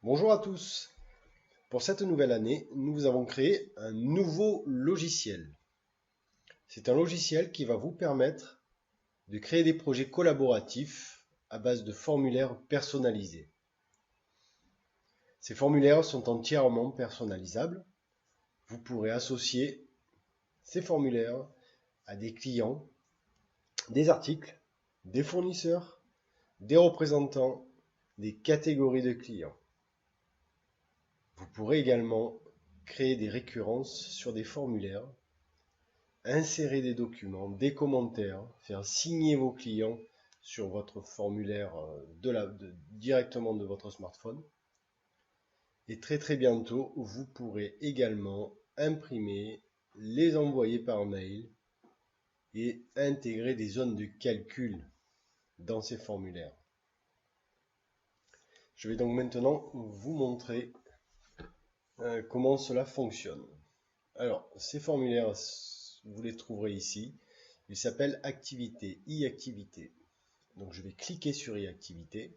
Bonjour à tous. Pour cette nouvelle année, nous avons créé un nouveau logiciel. C'est un logiciel qui va vous permettre de créer des projets collaboratifs à base de formulaires personnalisés. Ces formulaires sont entièrement personnalisables. Vous pourrez associer ces formulaires à des clients, des articles, des fournisseurs, des représentants, des catégories de clients. Vous pourrez également créer des récurrences sur des formulaires, insérer des documents, des commentaires, faire signer vos clients sur votre formulaire directement de votre smartphone. Et très bientôt, vous pourrez également imprimer, les envoyer par mail et intégrer des zones de calcul dans ces formulaires. Je vais donc maintenant vous montrer comment cela fonctionne. Alors, ces formulaires, vous les trouverez ici. Ils s'appellent Activité, e-activité. Donc, je vais cliquer sur e-activité.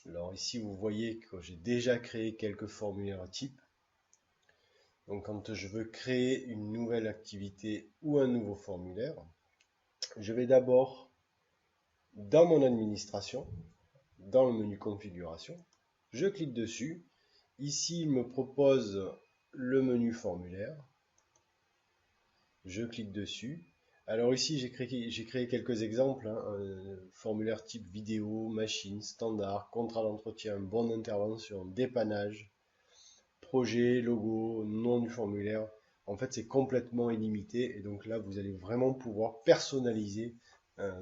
Alors, ici, vous voyez que j'ai déjà créé quelques formulaires types. Donc, quand je veux créer une nouvelle activité ou un nouveau formulaire, je vais d'abord dans mon administration, dans le menu configuration, je clique dessus. Ici, il me propose le menu formulaire. Je clique dessus. Alors ici, j'ai créé quelques exemples. Formulaire type vidéo, machine, standard, contrat d'entretien, bon d'intervention, dépannage, projet, logo, nom du formulaire. En fait, c'est complètement illimité. Et donc là, vous allez vraiment pouvoir personnaliser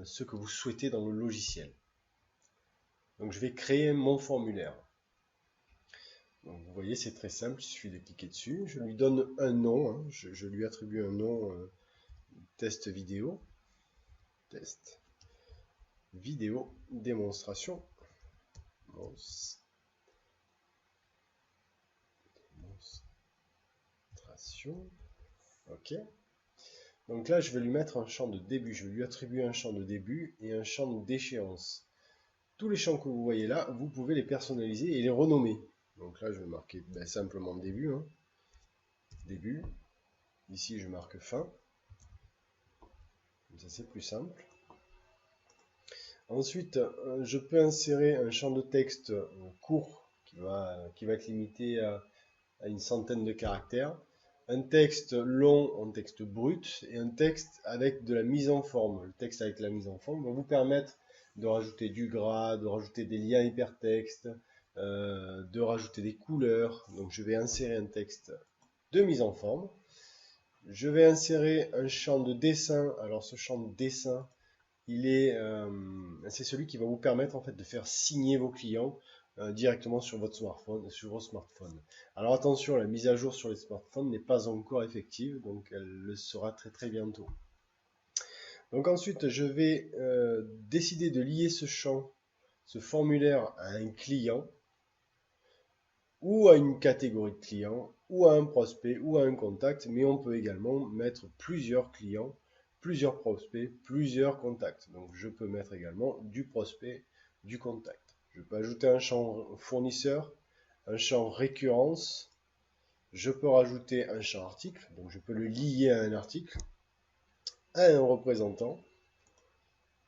ce que vous souhaitez dans le logiciel. Donc je vais créer mon formulaire. Donc, vous voyez, c'est très simple, il suffit de cliquer dessus. Je lui donne un nom, je lui attribue un nom test vidéo. Test vidéo démonstration. Démonstration. Ok. Donc là, je vais lui mettre un champ de début. Je vais lui attribuer un champ de début et un champ d'échéance. Tous les champs que vous voyez là, vous pouvez les personnaliser et les renommer. Donc là, je vais marquer simplement début. Début. Ici, je marque fin. Comme ça, c'est plus simple. Ensuite, je peux insérer un champ de texte court qui va être limité à une centaine de caractères, un texte long en texte brut et un texte avec de la mise en forme. Le texte avec la mise en forme va vous permettre de rajouter du gras, de rajouter des liens hypertextes, de rajouter des couleurs. Donc je vais insérer un texte de mise en forme. Je vais insérer un champ de dessin. Alors ce champ de dessin, c'est celui qui va vous permettre en fait de faire signer vos clients directement sur votre smartphone, sur vos smartphones. Alors attention, la mise à jour sur les smartphones n'est pas encore effective, donc elle le sera très bientôt. Donc ensuite, je vais décider de lier ce champ, ce formulaire à un client, ou à une catégorie de clients, ou à un prospect, ou à un contact, mais on peut également mettre plusieurs clients, plusieurs prospects, plusieurs contacts. Donc je peux mettre également du prospect, du contact. Je peux ajouter un champ fournisseur, un champ récurrence, je peux rajouter un champ article, donc je peux le lier à un article, à un représentant,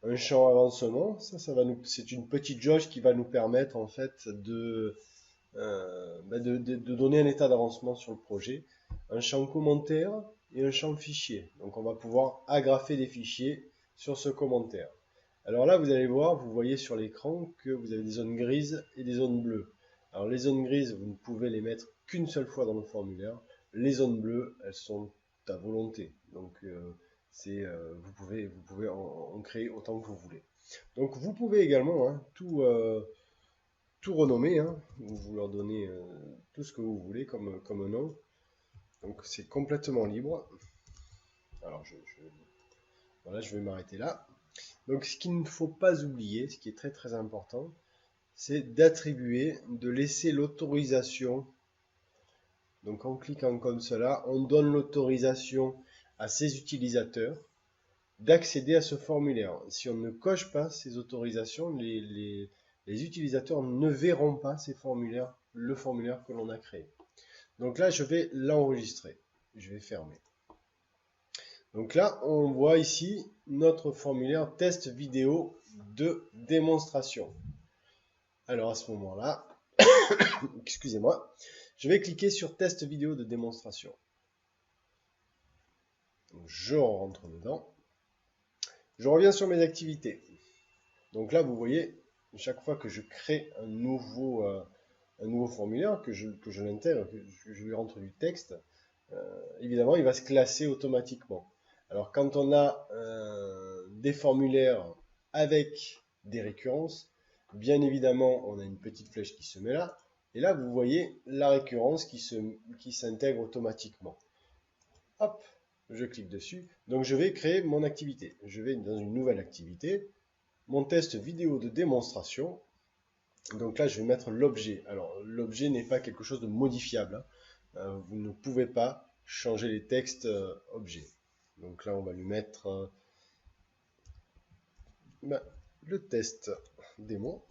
un champ avancement, c'est une petite jauge qui va nous permettre en fait de donner un état d'avancement sur le projet, un champ commentaire et un champ fichier. Donc on va pouvoir agrafer des fichiers sur ce commentaire. Alors là, vous allez voir, vous voyez sur l'écran que vous avez des zones grises et des zones bleues. Alors les zones grises, vous ne pouvez les mettre qu'une seule fois dans le formulaire. Les zones bleues, elles sont à volonté. Donc vous pouvez en créer autant que vous voulez. Donc vous pouvez également tout renommer, vous leur donnez tout ce que vous voulez comme nom. Donc c'est complètement libre. Alors voilà, je vais m'arrêter là. Donc ce qu'il ne faut pas oublier, ce qui est très important, c'est d'attribuer, de laisser l'autorisation. Donc en cliquant comme cela, on donne l'autorisation à ces utilisateurs d'accéder à ce formulaire. Si on ne coche pas ces autorisations, les utilisateurs ne verront pas ces formulaires le formulaire que l'on a créé. Donc là, je vais l'enregistrer. Je vais fermer. Donc là, on voit ici notre formulaire test vidéo de démonstration. Alors à ce moment-là, excusez-moi, je vais cliquer sur test vidéo de démonstration. Donc, je rentre dedans. Je reviens sur mes activités. Donc là, vous voyez, chaque fois que je crée un nouveau formulaire, que je l'intègre, que je lui rentre du texte, évidemment, il va se classer automatiquement. Alors, quand on a des formulaires avec des récurrences, bien évidemment, on a une petite flèche qui se met là. Et là, vous voyez la récurrence qui s'intègre automatiquement. Hop, je clique dessus. Donc, je vais créer mon activité. Je vais dans une nouvelle activité. Mon test vidéo de démonstration. Donc là, je vais mettre l'objet. Alors, l'objet n'est pas quelque chose de modifiable. Vous ne pouvez pas changer les textes objets. Donc là, on va lui mettre le test démo.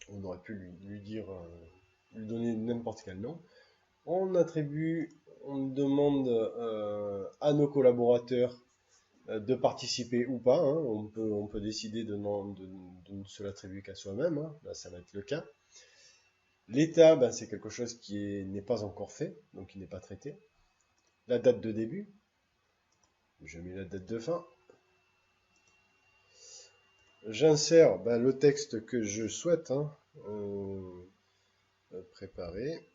On aurait pu lui donner n'importe quel nom. On demande à nos collaborateurs de participer ou pas. Hein. On peut décider de ne se l'attribuer qu'à soi-même. Hein. Là, ça va être le cas. L'état, c'est quelque chose qui n'est pas encore fait, donc qui n'est pas traité. La date de début, je mets la date de fin. J'insère le texte que je souhaite préparer.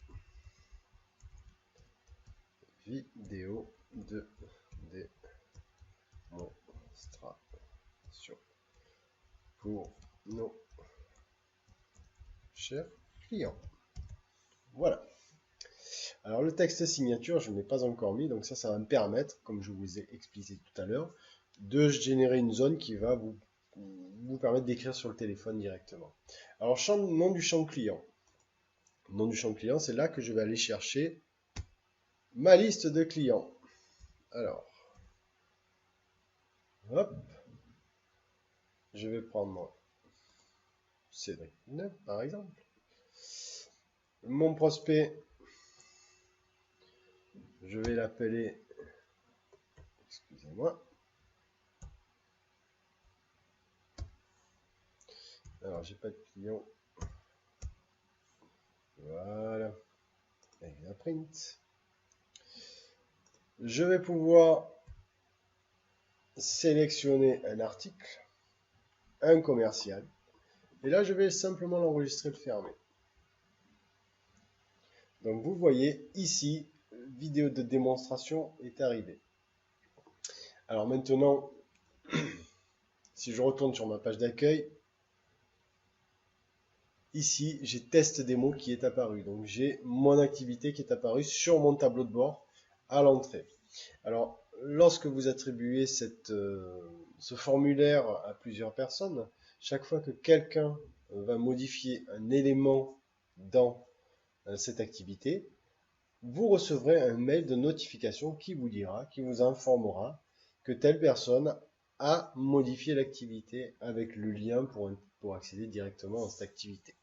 Vidéo de démonstration pour nos chers clients. Voilà. Alors le texte signature, je ne l'ai pas encore mis, donc ça va me permettre, comme je vous ai expliqué tout à l'heure, de générer une zone qui va vous permettre d'écrire sur le téléphone directement. Alors nom du champ client. Nom du champ client, c'est là que je vais aller chercher ma liste de clients. Alors, hop, je vais prendre Cédric, par exemple. Mon prospect, je vais l'appeler, excusez-moi. Alors, j'ai pas de client. Voilà. Avec la print. Je vais pouvoir sélectionner un article, un commercial. Et là, je vais simplement l'enregistrer et le fermer. Donc, vous voyez ici, vidéo de démonstration est arrivée. Alors maintenant, si je retourne sur ma page d'accueil, ici, j'ai test démo qui est apparu. Donc, j'ai mon activité qui est apparue sur mon tableau de bord à l'entrée. Alors, lorsque vous attribuez ce formulaire à plusieurs personnes, chaque fois que quelqu'un va modifier un élément dans cette activité, vous recevrez un mail de notification qui vous informera que telle personne a modifié l'activité avec le lien pour accéder directement à cette activité.